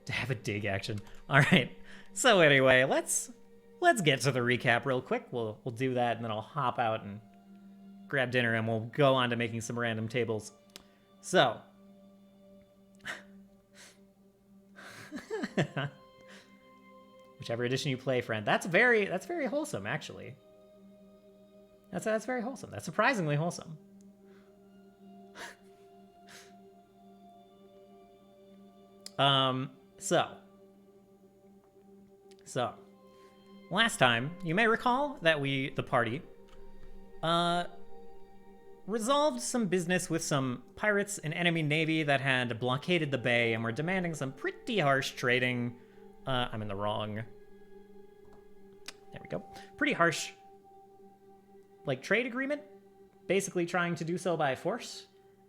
To have a dig action. All right. So anyway, let's get to the recap real quick. We'll do that, and then I'll hop out and grab dinner, and we'll go on to making some random tables. So, whichever edition you play, friend. That's very wholesome, actually. That's very wholesome. That's surprisingly wholesome. So, last time, you may recall that the party, resolved some business with some pirates and enemy navy that had blockaded the bay and were demanding some pretty harsh trading. I'm in the wrong. There we go. Pretty harsh, like, trade agreement. Basically trying to do so by force.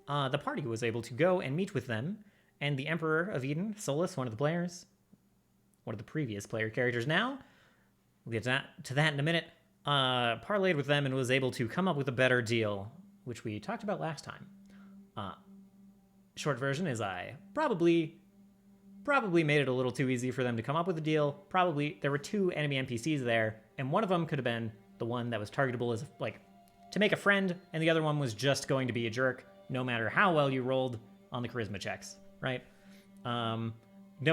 The party was able to go and meet with them, and the Emperor of Eden, Solus, one of the players, one of the previous player characters now, we'll get to that in a minute, parlayed with them and was able to come up with a better deal, which we talked about last time. Short version is I probably made it a little too easy for them to come up with a deal. Probably there were 2 enemy NPCs there, and one of them could have been the one that was targetable as, like, to make a friend, and the other one was just going to be a jerk, no matter how well you rolled on the charisma checks, right? No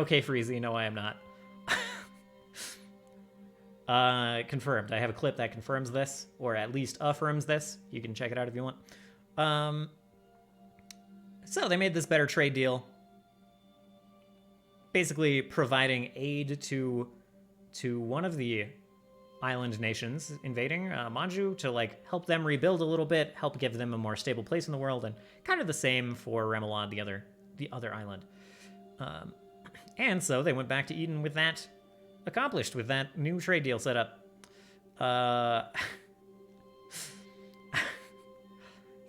K Freezy, no I am not. Confirmed. I have a clip that confirms this, or at least affirms this. You can check it out if you want. So they made this better trade deal, basically providing aid to one of the island nations invading Manju to, like, help them rebuild a little bit, help give them a more stable place in the world, and kind of the same for Remelad, the other island. And so they went back to Eden with that accomplished, with that new trade deal set up.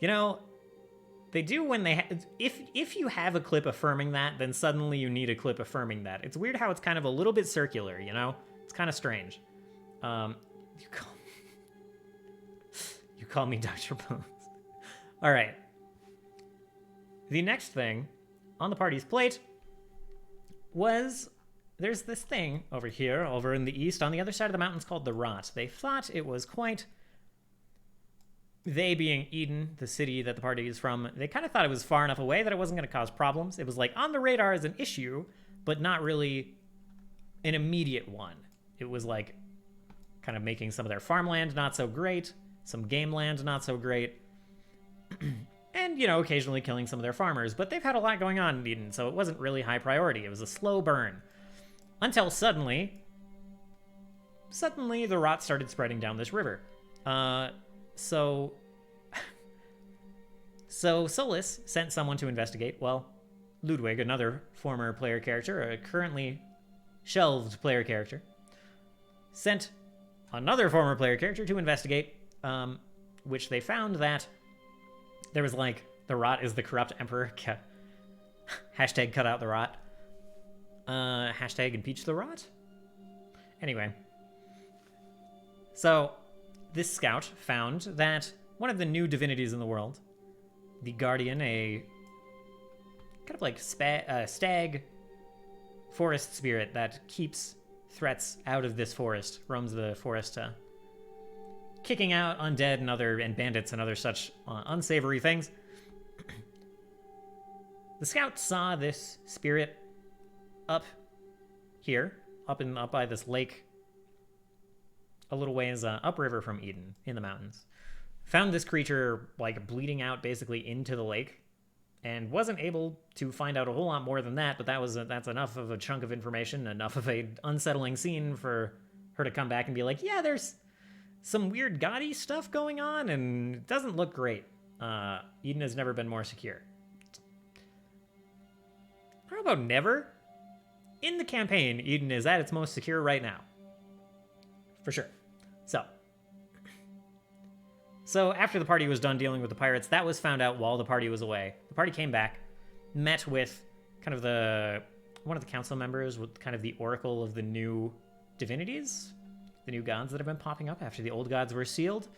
You know, they do when they if you have a clip affirming that, then suddenly you need a clip affirming that. It's weird how it's kind of a little bit circular, you know? It's kind of strange. You call me Dr. Bones. All right. The next thing on the party's plate was, there's this thing over here, over in the east, on the other side of the mountains, called the Rot. They thought it was quite... They being Eden, the city that the party is from, they kind of thought it was far enough away that it wasn't going to cause problems. It was, like, on the radar as an issue, but not really an immediate one. It was, like, kind of making some of their farmland not so great, some game land not so great, and, you know, occasionally killing some of their farmers. But they've had a lot going on in Eden, so it wasn't really high priority. It was a slow burn. Until suddenly the rot started spreading down this river. So Solus sent someone to investigate. Well, Ludwig, another former player character, a currently shelved player character, sent another former player character to investigate, which they found that there was, like, the Rot is the corrupt emperor. Hashtag cut out the Rot. Hashtag impeach the Rot. Anyway. So, this scout found that one of the new divinities in the world, the Guardian, a kind of like stag forest spirit that keeps threats out of this forest, roams the forest, kicking out undead and bandits and other such unsavory things. The scout saw this spirit up here, up by this lake, a little ways upriver from Eden, in the mountains. Found this creature, like, bleeding out basically into the lake, and wasn't able to find out a whole lot more than that, but that's enough of a chunk of information, enough of a unsettling scene for her to come back and be like, yeah, there's some weird gaudy stuff going on, and it doesn't look great. Eden has never been more secure. How about never? In the campaign, Eden is at its most secure right now. For sure. So after the party was done dealing with the pirates, that was found out while the party was away. The party came back, met with kind of one of the council members with kind of the oracle of the new divinities, the new gods that have been popping up after the old gods were sealed.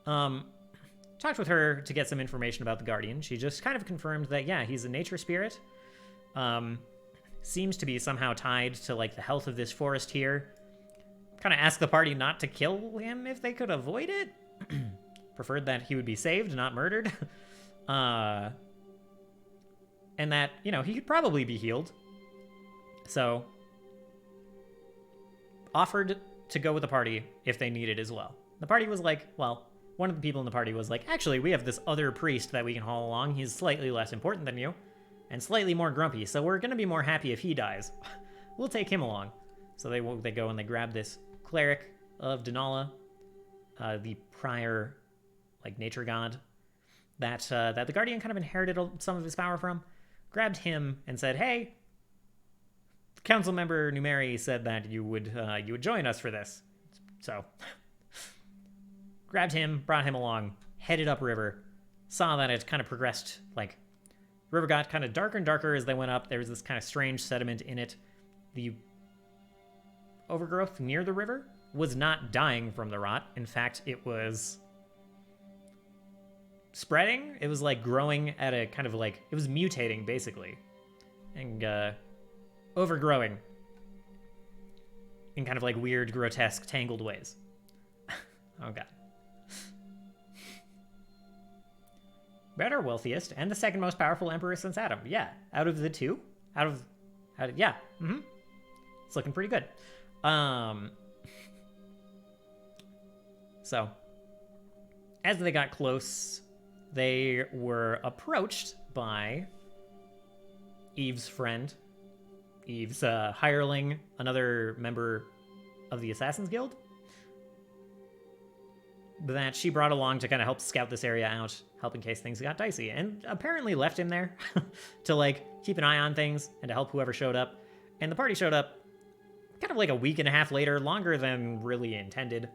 Talked with her to get some information about the Guardian. She just kind of confirmed that, yeah, he's a nature spirit. seems to be somehow tied to like the health of this forest here. Kind of asked the party not to kill him if they could avoid it. Preferred that he would be saved, not murdered. And that, you know, he could probably be healed. So, offered to go with the party if they needed as well. The party was like, well, one of the people in the party was like, actually, we have this other priest that we can haul along. He's slightly less important than you and slightly more grumpy, so we're going to be more happy if he dies. We'll take him along. So they go and they grab this cleric of Denala, the prior, like, nature god that the Guardian kind of inherited some of his power from. Grabbed him and said, hey, council member Numeri said that you would join us for this. So, grabbed him, brought him along, headed upriver, saw that it kind of progressed, like, river got kind of darker and darker as they went up. There was this kind of strange sediment in it. The overgrowth near the river was not dying from the rot. In fact, it was spreading. It was like growing at a kind of like, it was mutating basically. And overgrowing in kind of like weird, grotesque, tangled ways. Oh god. Better, wealthiest, and the second most powerful emperor since Adam. Yeah, out of the two, yeah, it's looking pretty good. So, as they got close, they were approached by Eve's friend, Eve's hireling, another member of the Assassin's Guild, that she brought along to kind of help scout this area out, help in case things got dicey, and apparently left him there to like keep an eye on things and to help whoever showed up. And the party showed up kind of like a week and a half later, longer than really intended,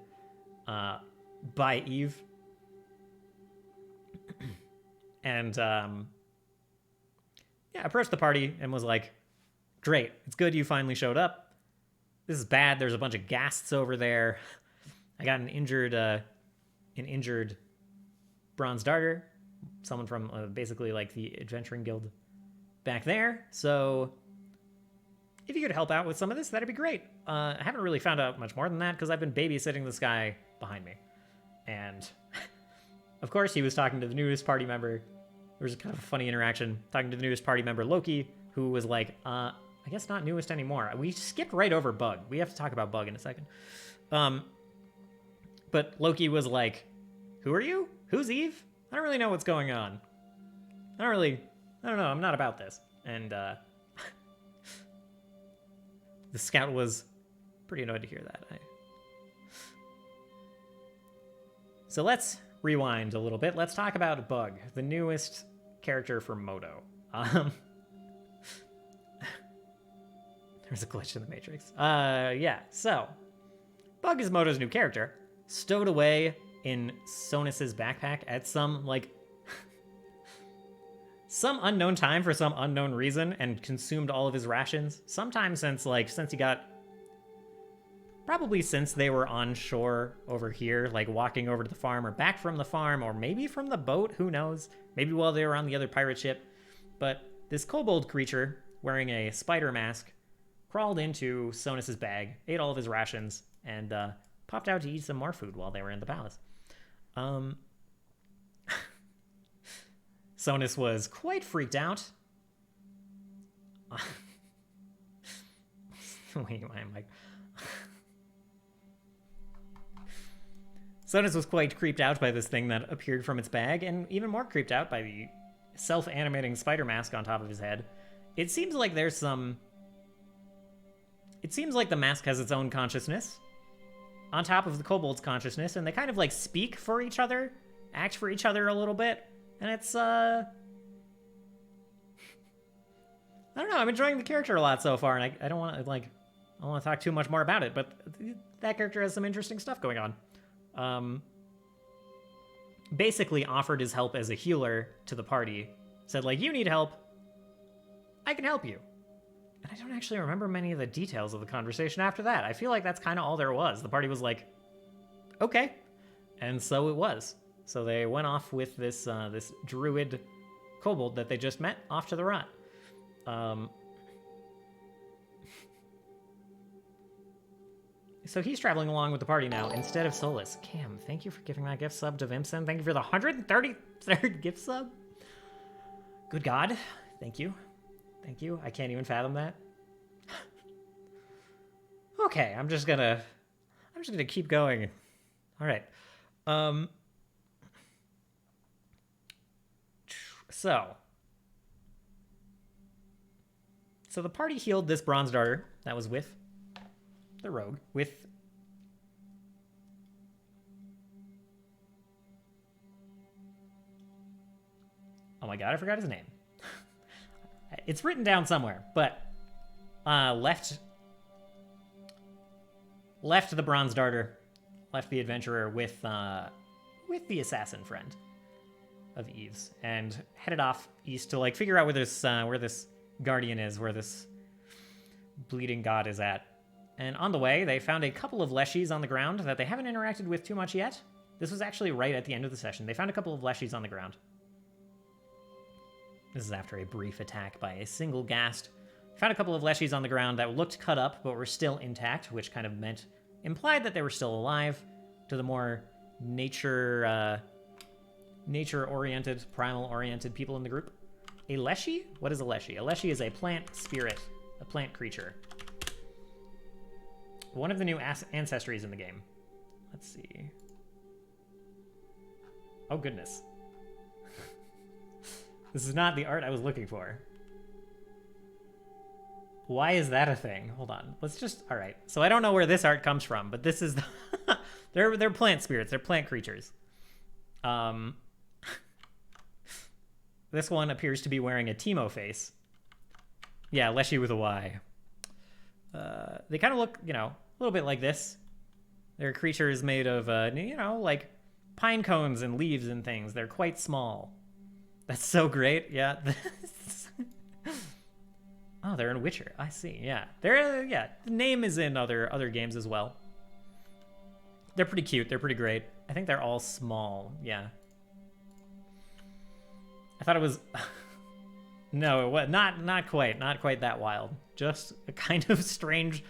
by Eve. And yeah, approached the party and was like, great, it's good you finally showed up. This is bad, there's a bunch of ghasts over there. I got an injured Bronze Darter, someone from basically like the Adventuring Guild back there. So if you could help out with some of this, that'd be great. I haven't really found out much more than that because I've been babysitting this guy behind me. And of course, he was talking to the newest party member. There was kind of a funny interaction talking to the newest party member, Loki, who was like, I guess not newest anymore. We skipped right over Bug. We have to talk about Bug in a second. But Loki was like, who are you? Who's Eve? I don't really know what's going on. I don't know. I'm not about this. And the scout was pretty annoyed to hear that. So let's rewind a little bit. Let's talk about Bug, the newest character for Moto. There's a glitch in the Matrix. Yeah, so Bug is Moto's new character, stowed away in Sonus's backpack at some, like, some unknown time for some unknown reason and consumed all of his rations. Sometime since he got, probably since they were on shore over here, like walking over to the farm or back from the farm or maybe from the boat, who knows? Maybe while they were on the other pirate ship. But this kobold creature wearing a spider mask crawled into Sonus's bag, ate all of his rations, and popped out to eat some more food while they were in the palace. Sonus was quite freaked out. Wait, why am I... Sonus was quite creeped out by this thing that appeared from its bag, and even more creeped out by the self-animating spider mask on top of his head. It seems like there's some... It seems like the mask has its own consciousness on top of the kobold's consciousness, and they kind of like speak for each other, act for each other a little bit, and it's I don't know, I'm enjoying the character a lot so far, and I don't want to like, I don't want to talk too much more about it, but that character has some interesting stuff going on. Basically offered his help as a healer to the party, said like, you need help, I can help you. And I don't actually remember many of the details of the conversation after that. I feel like that's kind of all there was. The party was like, okay. And so it was. So they went off with this this druid kobold that they just met off to the rot. So he's traveling along with the party now instead of Solus. Cam, thank you for giving that gift sub to Vimson. Thank you for the 133rd gift sub. Good God. Thank you. Thank you. I can't even fathom that. Okay, I'm just gonna keep going. All right. So the party healed this bronze darter that was with the rogue, oh my God, I forgot his name. It's written down somewhere, but left the bronze darter, left the adventurer with the assassin friend of Eve's, and headed off east to like figure out where this guardian is, where this bleeding god is at. And on the way, they found a couple of leshies on the ground that they haven't interacted with too much yet. This was actually right at the end of the session. They found a couple of leshies on the ground. This is after a brief attack by a single ghast. Found a couple of leshies on the ground that looked cut up, but were still intact, which kind of implied that they were still alive. To the more nature-oriented, primal-oriented people in the group. A leshy? What is a leshy? A leshy is a plant spirit, a plant creature. One of the new ancestries in the game. Let's see. Oh, goodness. This is not the art I was looking for. Why is that a thing? Hold on. Let's just... All right. So I don't know where this art comes from, but this is... they're plant spirits. They're plant creatures. This one appears to be wearing a Teemo face. Yeah, Leshy with a Y. They kind of look, a little bit like this. They're creatures made of, like pine cones and leaves and things. They're quite small. That's so great. Yeah. Oh, they're in Witcher. I see. Yeah. The name is in other games as well. They're pretty cute. They're pretty great. I think they're all small. Yeah. I thought it was... No, it was not quite that wild. Just a kind of strange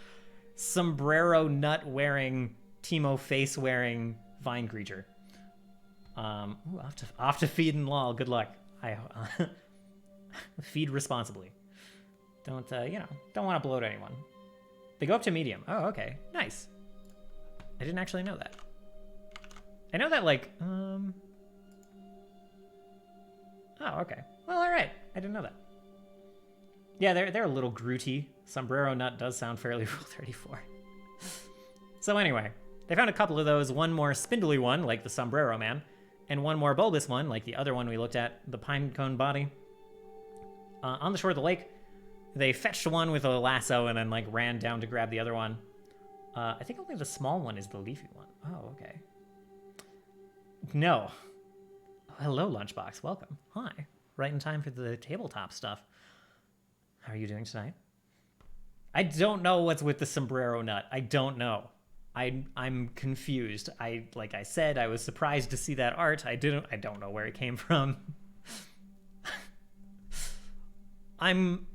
sombrero nut wearing, Teemo face wearing vine creature. Ooh, off to feed and lol. Good luck. Feed responsibly. Don't want to bloat anyone. They go up to medium. Oh, okay. Nice. I didn't actually know that. I know that, like, Oh, okay. Well, all right. I didn't know that. Yeah, they're a little grooty. Sombrero nut does sound fairly Rule 34. So anyway, they found a couple of those. One more spindly one, like the Sombrero Man, and one more bulbous one, like the other one we looked at, the pine cone body. On the shore of the lake, they fetched one with a lasso and then like ran down to grab the other one. I think only the small one is the leafy one. Oh, okay. No. Oh, hello, Lunchbox. Welcome. Hi. Right in time for the tabletop stuff. How are you doing tonight? I don't know what's with the sombrero nut. I don't know. I'm confused. Like I said, I was surprised to see that art. I don't know where it came from. I'm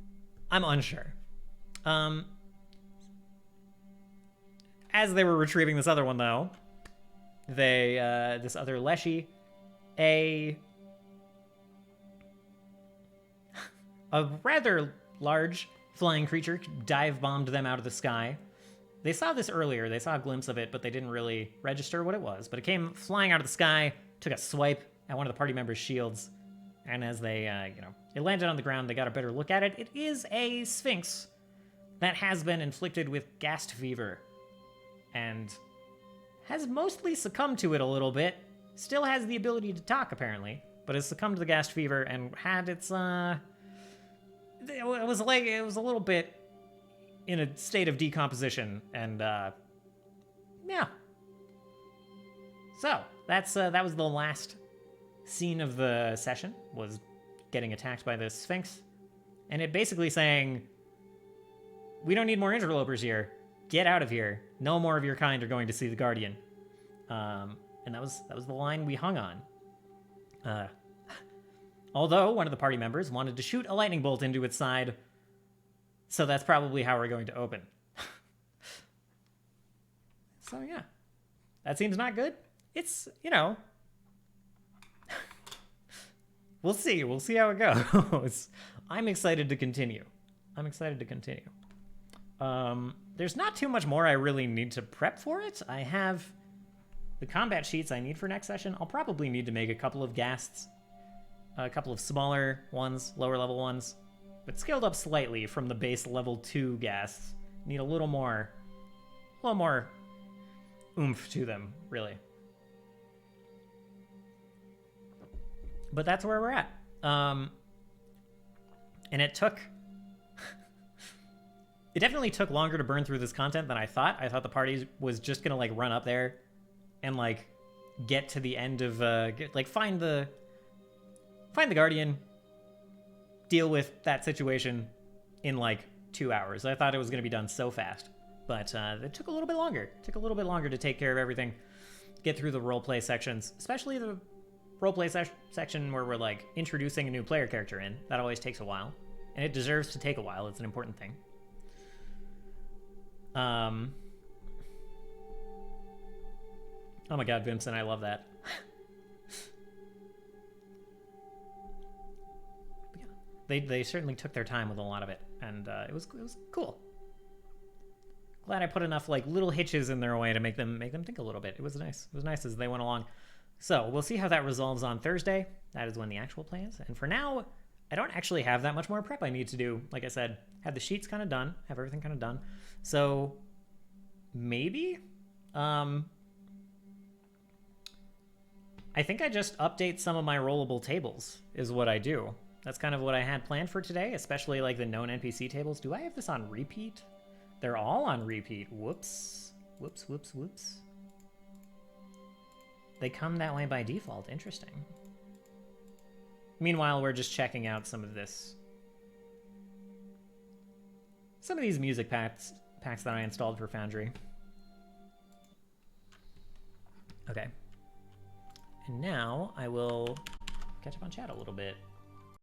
unsure. As they were retrieving this other one, though, this other Leshy, a rather large flying creature dive-bombed them out of the sky. They saw this earlier. They saw a glimpse of it, but they didn't really register what it was. But it came flying out of the sky, took a swipe at one of the party members' shields, and as they, it landed on the ground, they got a better look at it. It is a Sphinx that has been inflicted with ghast fever and has mostly succumbed to it a little bit. Still has the ability to talk, apparently, but has succumbed to the ghast fever and had its, it was a little bit in a state of decomposition, and, yeah. So, that was the last scene of the session, was getting attacked by this Sphinx, and it basically saying, we don't need more interlopers here. Get out of here. No more of your kind are going to see the Guardian. And that was the line we hung on. Although one of the party members wanted to shoot a lightning bolt into its side, so that's probably how we're going to open. So yeah, that seems not good. It's, you know, we'll see. We'll see how it goes. I'm excited to continue. There's not too much more I really need to prep for it. I have the combat sheets I need for next session. I'll probably need to make a couple of ghasts, a couple of smaller ones, lower level ones, but scaled up slightly from the base level 2 ghasts. Need a little more oomph to them, really. But that's where we're at. And it took... It definitely took longer to burn through this content than I thought. I thought the party was just gonna like run up there and like get to the end of find the Guardian, deal with that situation in like 2 hours. I thought it was gonna be done so fast, but it took a little bit longer. It took a little bit longer to take care of everything, get through the roleplay sections, especially the roleplay section where we're like introducing a new player character in. That always takes a while, and it deserves to take a while. It's an important thing. Oh my god, Vincent, I love that. Yeah, they certainly took their time with a lot of it, and it was cool. Glad I put enough like little hitches in their way to make them think a little bit. It was nice. It was nice as they went along. So we'll see how that resolves on Thursday. That is when the actual play is. And for now, I don't actually have that much more prep I need to do. Like I said, have the sheets kind of done, have everything kind of done. So maybe, I think I just update some of my rollable tables is what I do. That's kind of what I had planned for today, especially like the known NPC tables. Do I have this on repeat? They're all on repeat. Whoops. Whoops, whoops, whoops. They come that way by default. Interesting. Meanwhile, we're just checking out some of this. Some of these music packs that I installed for Foundry. Okay. And now I will catch up on chat a little bit.